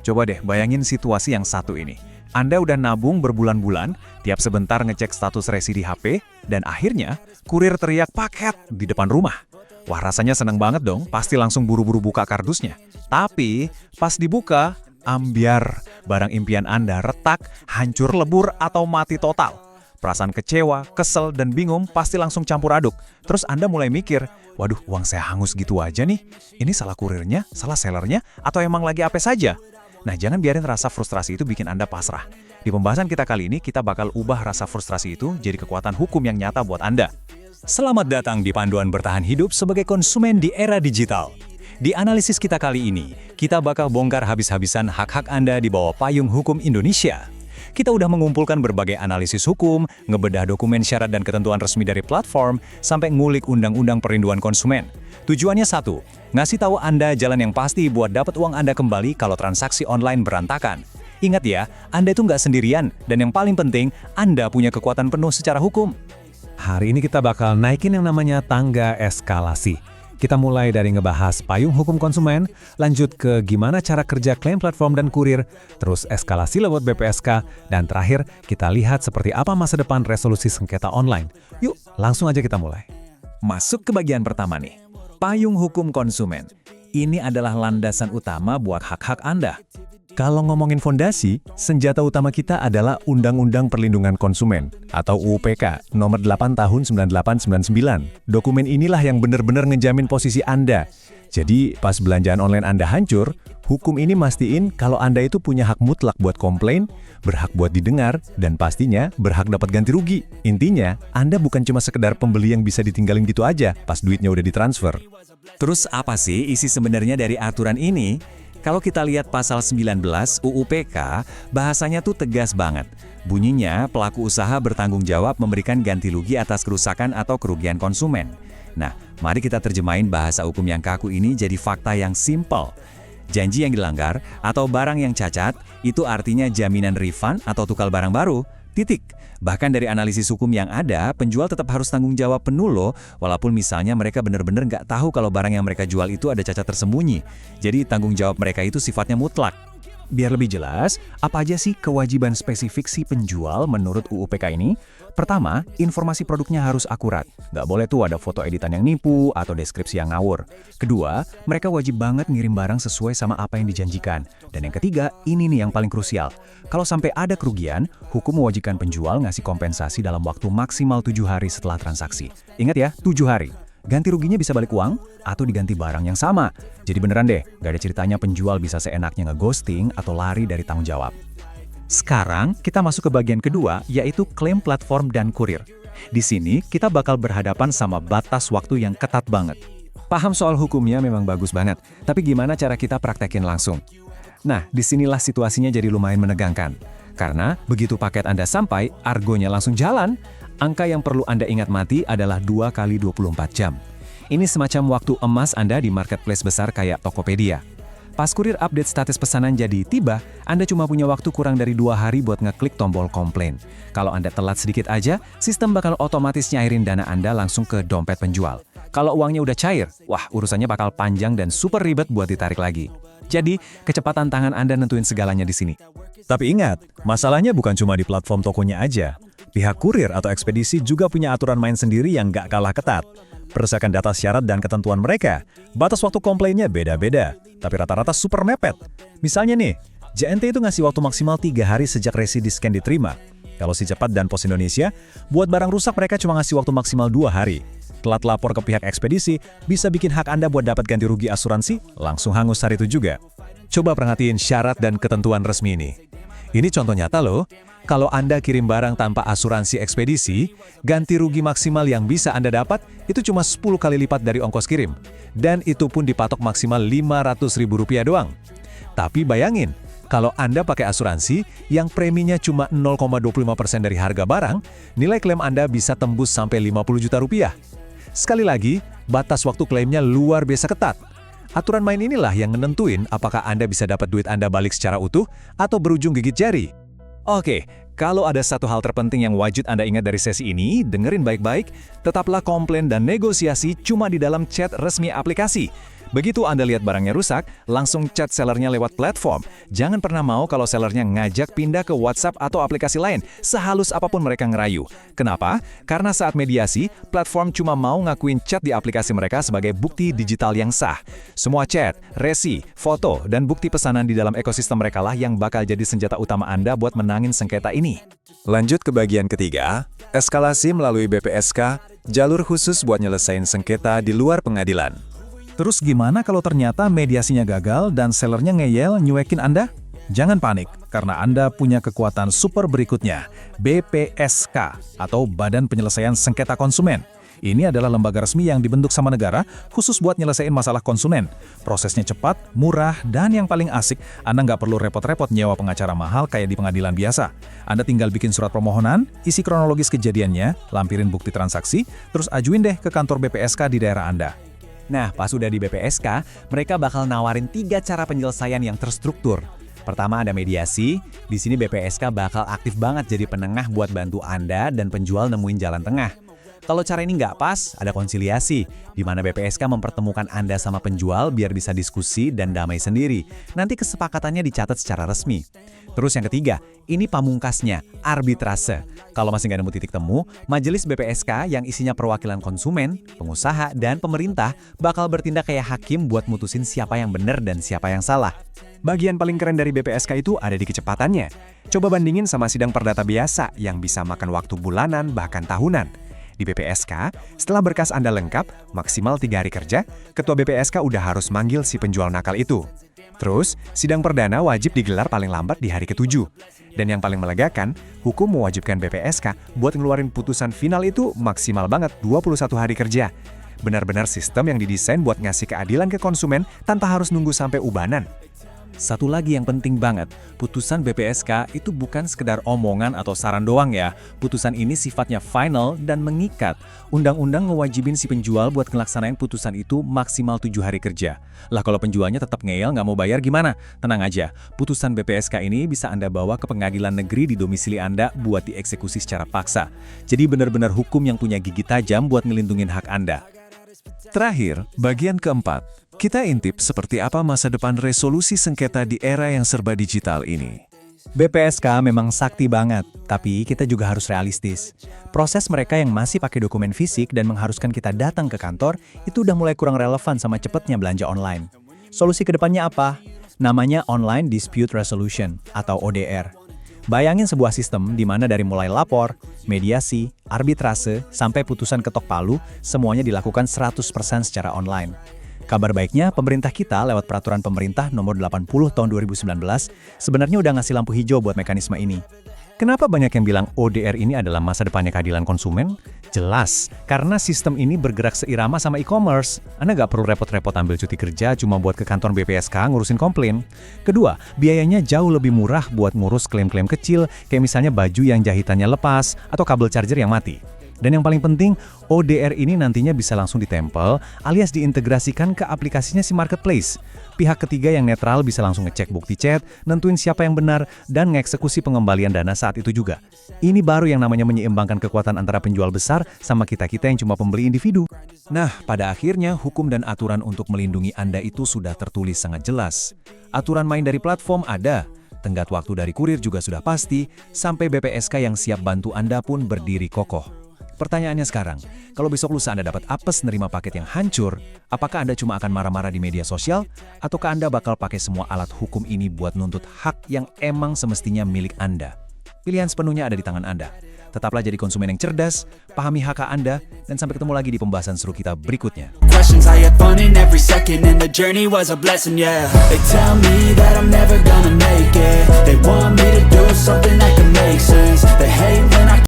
Coba deh bayangin situasi yang satu ini. Anda udah nabung berbulan-bulan, tiap sebentar ngecek status resi di HP, dan akhirnya kurir teriak paket di depan rumah. Wah, rasanya seneng banget dong, pasti langsung buru-buru buka kardusnya. Tapi, pas dibuka, ambyar, barang impian Anda retak, hancur lebur, atau mati total. Perasaan kecewa, kesel, dan bingung pasti langsung campur aduk. Terus Anda mulai mikir, waduh, uang saya hangus gitu aja nih. Ini salah kurirnya, salah sellernya, atau emang lagi apa saja? Nah, jangan biarin rasa frustrasi itu bikin Anda pasrah. Di pembahasan kita kali ini, kita bakal ubah rasa frustrasi itu jadi kekuatan hukum yang nyata buat Anda. Selamat datang di Panduan Bertahan Hidup sebagai konsumen di era digital. Di analisis kita kali ini, kita bakal bongkar habis-habisan hak-hak Anda di bawah payung hukum Indonesia. Kita udah mengumpulkan berbagai analisis hukum, ngebedah dokumen syarat dan ketentuan resmi dari platform, sampai ngulik undang-undang perlindungan konsumen. Tujuannya satu, ngasih tahu Anda jalan yang pasti buat dapat uang Anda kembali kalau transaksi online berantakan. Ingat ya, Anda itu nggak sendirian, dan yang paling penting, Anda punya kekuatan penuh secara hukum. Hari ini kita bakal naikin yang namanya tangga eskalasi. Kita mulai dari ngebahas payung hukum konsumen, lanjut ke gimana cara kerja klaim platform dan kurir, terus eskalasi lewat BPSK, dan terakhir kita lihat seperti apa masa depan resolusi sengketa online. Yuk, langsung aja kita mulai. Masuk ke bagian pertama nih, payung hukum konsumen. Ini adalah landasan utama buat hak-hak Anda. Kalau ngomongin fondasi, senjata utama kita adalah Undang-Undang Perlindungan Konsumen atau UPK nomor 8 tahun 9899. Dokumen inilah yang benar-benar ngejamin posisi Anda. Jadi, pas belanjaan online Anda hancur, hukum ini mastiin kalau Anda itu punya hak mutlak buat komplain, berhak buat didengar, dan pastinya berhak dapat ganti rugi. Intinya, Anda bukan cuma sekedar pembeli yang bisa ditinggalin gitu aja pas duitnya udah ditransfer. Terus apa sih isi sebenarnya dari aturan ini? Kalau kita lihat pasal 19 UU PK, bahasanya tuh tegas banget. Bunyinya, pelaku usaha bertanggung jawab memberikan ganti rugi atas kerusakan atau kerugian konsumen. Nah, mari kita terjemahin bahasa hukum yang kaku ini jadi fakta yang simpel. Janji yang dilanggar atau barang yang cacat, itu artinya jaminan refund atau tukar barang baru. Titik. Bahkan dari analisis hukum yang ada, penjual tetap harus tanggung jawab penuh loh, walaupun misalnya mereka benar-benar nggak tahu kalau barang yang mereka jual itu ada cacat tersembunyi. Jadi tanggung jawab mereka itu sifatnya mutlak. Biar lebih jelas, apa aja sih kewajiban spesifik si penjual menurut UU PK ini? Pertama, informasi produknya harus akurat. Nggak boleh tuh ada foto editan yang nipu atau deskripsi yang ngawur. Kedua, mereka wajib banget ngirim barang sesuai sama apa yang dijanjikan. Dan yang ketiga, ini nih yang paling krusial. Kalau sampai ada kerugian, hukum mewajibkan penjual ngasih kompensasi dalam waktu maksimal 7 hari setelah transaksi. Ingat ya, 7 hari. Ganti ruginya bisa balik uang atau diganti barang yang sama. Jadi beneran deh, gak ada ceritanya penjual bisa seenaknya ngeghosting atau lari dari tanggung jawab. Sekarang kita masuk ke bagian kedua, yaitu klaim platform dan kurir. Di sini kita bakal berhadapan sama batas waktu yang ketat banget. Paham soal hukumnya memang bagus banget, tapi gimana cara kita praktekin langsung? Nah, disinilah situasinya jadi lumayan menegangkan. Karena begitu paket Anda sampai, argonya langsung jalan. Angka yang perlu Anda ingat mati adalah 2 kali 24 jam. Ini semacam waktu emas Anda di marketplace besar kayak Tokopedia. Pas kurir update status pesanan jadi tiba, Anda cuma punya waktu kurang dari 2 hari buat ngeklik tombol komplain. Kalau Anda telat sedikit aja, sistem bakal otomatis nyairin dana Anda langsung ke dompet penjual. Kalau uangnya udah cair, wah urusannya bakal panjang dan super ribet buat ditarik lagi. Jadi, kecepatan tangan Anda nentuin segalanya di sini. Tapi ingat, masalahnya bukan cuma di platform tokonya aja. Pihak kurir atau ekspedisi juga punya aturan main sendiri yang nggak kalah ketat. Berdasarkan data syarat dan ketentuan mereka, batas waktu komplainnya beda-beda, tapi rata-rata super mepet. Misalnya nih, JNT itu ngasih waktu maksimal 3 hari sejak resi di-scan diterima. Kalau si Cepat dan Pos Indonesia, buat barang rusak mereka cuma ngasih waktu maksimal 2 hari. Telat lapor ke pihak ekspedisi, bisa bikin hak Anda buat dapat ganti rugi asuransi, langsung hangus hari itu juga. Coba perhatiin syarat dan ketentuan resmi ini. Ini contoh nyata loh. Kalau Anda kirim barang tanpa asuransi ekspedisi, ganti rugi maksimal yang bisa Anda dapat itu cuma 10 kali lipat dari ongkos kirim. Dan itu pun dipatok maksimal Rp500.000 doang. Tapi bayangin, kalau Anda pakai asuransi yang preminya cuma 0,25% dari harga barang, nilai klaim Anda bisa tembus sampai Rp50 juta. Sekali lagi, batas waktu klaimnya luar biasa ketat. Aturan main inilah yang nentuin apakah Anda bisa dapat duit Anda balik secara utuh atau berujung gigit jari. Oke, kalau ada satu hal terpenting yang wajib Anda ingat dari sesi ini, dengerin baik-baik, tetaplah komplain dan negosiasi cuma di dalam chat resmi aplikasi. Begitu Anda lihat barangnya rusak, langsung chat sellernya lewat platform. Jangan pernah mau kalau sellernya ngajak pindah ke WhatsApp atau aplikasi lain, sehalus apapun mereka ngerayu. Kenapa? Karena saat mediasi, platform cuma mau ngakuin chat di aplikasi mereka sebagai bukti digital yang sah. Semua chat, resi, foto, dan bukti pesanan di dalam ekosistem mereka lah yang bakal jadi senjata utama Anda buat menangin sengketa ini. Lanjut ke bagian ketiga, eskalasi melalui BPSK, jalur khusus buat nyelesain sengketa di luar pengadilan. Terus gimana kalau ternyata mediasinya gagal dan sellernya ngeyel nyuekin Anda? Jangan panik, karena Anda punya kekuatan super berikutnya, BPSK atau Badan Penyelesaian Sengketa Konsumen. Ini adalah lembaga resmi yang dibentuk sama negara khusus buat nyelesain masalah konsumen. Prosesnya cepat, murah, dan yang paling asik, Anda nggak perlu repot-repot nyewa pengacara mahal kayak di pengadilan biasa. Anda tinggal bikin surat permohonan, isi kronologis kejadiannya, lampirin bukti transaksi, terus ajuin deh ke kantor BPSK di daerah Anda. Nah, pas udah di BPSK, mereka bakal nawarin 3 cara penyelesaian yang terstruktur. Pertama ada mediasi, di sini BPSK bakal aktif banget jadi penengah buat bantu Anda dan penjual nemuin jalan tengah. Kalau cara ini nggak pas, ada konsiliasi, di mana BPSK mempertemukan Anda sama penjual biar bisa diskusi dan damai sendiri. Nanti kesepakatannya dicatat secara resmi. Terus yang ketiga, ini pamungkasnya, arbitrase. Kalau masih nggak nemu titik temu, majelis BPSK yang isinya perwakilan konsumen, pengusaha, dan pemerintah bakal bertindak kayak hakim buat mutusin siapa yang benar dan siapa yang salah. Bagian paling keren dari BPSK itu ada di kecepatannya. Coba bandingin sama sidang perdata biasa yang bisa makan waktu bulanan bahkan tahunan. Di BPSK, setelah berkas Anda lengkap, maksimal 3 hari kerja, ketua BPSK udah harus manggil si penjual nakal itu. Terus, sidang perdana wajib digelar paling lambat di hari ke-7. Dan yang paling melegakan, hukum mewajibkan BPSK buat ngeluarin putusan final itu maksimal banget 21 hari kerja. Benar-benar sistem yang didesain buat ngasih keadilan ke konsumen tanpa harus nunggu sampai ubanan. Satu lagi yang penting banget, putusan BPSK itu bukan sekedar omongan atau saran doang ya. Putusan ini sifatnya final dan mengikat. Undang-undang ngewajibin si penjual buat ngelaksanain putusan itu maksimal 7 hari kerja. Lah kalau penjualnya tetap ngeyel nggak mau bayar gimana? Tenang aja, putusan BPSK ini bisa Anda bawa ke pengadilan negeri di domisili Anda buat dieksekusi secara paksa. Jadi benar-benar hukum yang punya gigi tajam buat ngelindungin hak Anda. Terakhir, bagian keempat. Kita intip seperti apa masa depan resolusi sengketa di era yang serba digital ini. BPSK memang sakti banget, tapi kita juga harus realistis. Proses mereka yang masih pakai dokumen fisik dan mengharuskan kita datang ke kantor, itu udah mulai kurang relevan sama cepatnya belanja online. Solusi kedepannya apa? Namanya Online Dispute Resolution atau ODR. Bayangin sebuah sistem di mana dari mulai lapor, mediasi, arbitrase, sampai putusan ketok palu, semuanya dilakukan 100% secara online. Kabar baiknya, pemerintah kita lewat Peraturan Pemerintah Nomor 80 Tahun 2019 sebenarnya udah ngasih lampu hijau buat mekanisme ini. Kenapa banyak yang bilang ODR ini adalah masa depannya keadilan konsumen? Jelas, karena sistem ini bergerak seirama sama e-commerce. Anda nggak perlu repot-repot ambil cuti kerja cuma buat ke kantor BPSK ngurusin komplain. Kedua, biayanya jauh lebih murah buat ngurus klaim-klaim kecil, kayak misalnya baju yang jahitannya lepas atau kabel charger yang mati. Dan yang paling penting, ODR ini nantinya bisa langsung ditempel alias diintegrasikan ke aplikasinya si marketplace. Pihak ketiga yang netral bisa langsung ngecek bukti chat, nentuin siapa yang benar, dan ngeksekusi pengembalian dana saat itu juga. Ini baru yang namanya menyeimbangkan kekuatan antara penjual besar sama kita-kita yang cuma pembeli individu. Nah, pada akhirnya hukum dan aturan untuk melindungi Anda itu sudah tertulis sangat jelas. Aturan main dari platform ada, tenggat waktu dari kurir juga sudah pasti, sampai BPSK yang siap bantu Anda pun berdiri kokoh. Pertanyaannya sekarang, kalau besok lusa Anda dapat apes nerima paket yang hancur, apakah Anda cuma akan marah-marah di media sosial? Ataukah Anda bakal pakai semua alat hukum ini buat nuntut hak yang emang semestinya milik Anda? Pilihan sepenuhnya ada di tangan Anda. Tetaplah jadi konsumen yang cerdas, pahami hak Anda, dan sampai ketemu lagi di pembahasan seru kita berikutnya. Questions, I had fun in every second, and the journey was a blessing, yeah. They tell me that I'm never